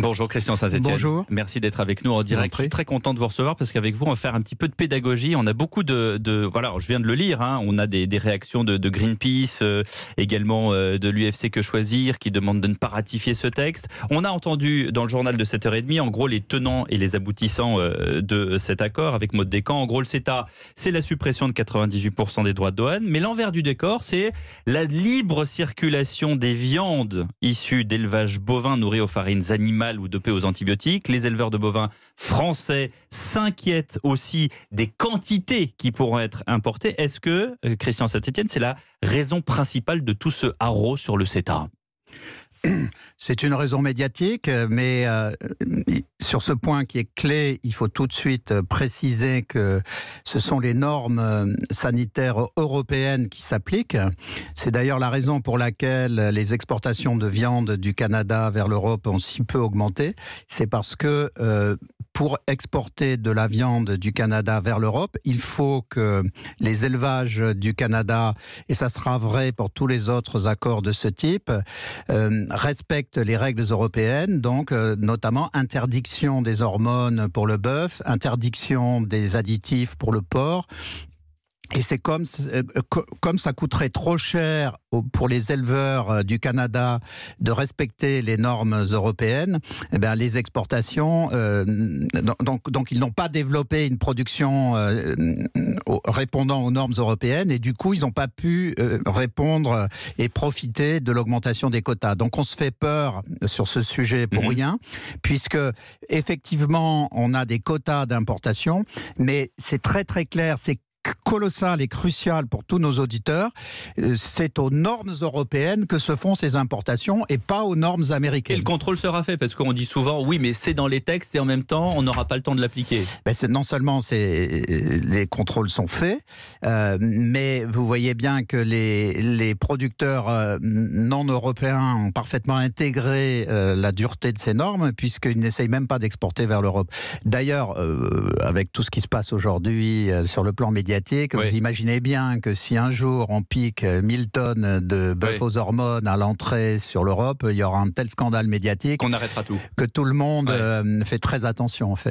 Bonjour Christian Saint-Etienne. Bonjour. Merci d'être avec nous en direct. Je suis très content de vous recevoir parce qu'avec vous, on va faire un petit peu de pédagogie. On a beaucoup voilà, je viens de le lire, hein, on a des réactions de Greenpeace, également de l'UFC Que Choisir qui demande de ne pas ratifier ce texte. On a entendu dans le journal de 7h30, en gros, les tenants et les aboutissants de cet accord avec Maud Descamps. En gros, le CETA, c'est la suppression de 98% des droits de douane, mais l'envers du décor, c'est la libre circulation des viandes issues d'élevage bovin nourri aux farines animales ou dopés aux antibiotiques. Les éleveurs de bovins français s'inquiètent aussi des quantités qui pourront être importées. Est-ce que, Christian Saint-Etienne, c'est la raison principale de tout ce haro sur le CETA ? C'est une raison médiatique, mais sur ce point qui est clé, il faut tout de suite préciser que ce sont les normes sanitaires européennes qui s'appliquent. C'est d'ailleurs la raison pour laquelle les exportations de viande du Canada vers l'Europe ont si peu augmenté. C'est parce que pour exporter de la viande du Canada vers l'Europe, il faut que les élevages du Canada, et ça sera vrai pour tous les autres accords de ce type, respectent les règles européennes, donc notamment interdiction des hormones pour le bœuf, interdiction des additifs pour le porc. Et c'est comme ça coûterait trop cher pour les éleveurs du Canada de respecter les normes européennes, eh bien les exportations, donc ils n'ont pas développé une production répondant aux normes européennes et du coup ils n'ont pas pu répondre et profiter de l'augmentation des quotas. Donc on se fait peur sur ce sujet pour rien, puisque effectivement on a des quotas d'importation, mais c'est très très clair, c'est colossal et crucial pour tous nos auditeurs, c'est aux normes européennes que se font ces importations et pas aux normes américaines. Et le contrôle sera fait, parce qu'on dit souvent, oui, mais c'est dans les textes et en même temps, on n'aura pas le temps de l'appliquer. Non seulement les contrôles sont faits, mais vous voyez bien que les producteurs non européens ont parfaitement intégré la dureté de ces normes, puisqu'ils n'essayent même pas d'exporter vers l'Europe. D'ailleurs, avec tout ce qui se passe aujourd'hui sur le plan médiatique, vous imaginez bien que si un jour on pique 1000 tonnes de bœuf aux hormones à l'entrée sur l'Europe, il y aura un tel scandale médiatique qu'on arrêtera tout. Que tout le monde fait très attention en fait.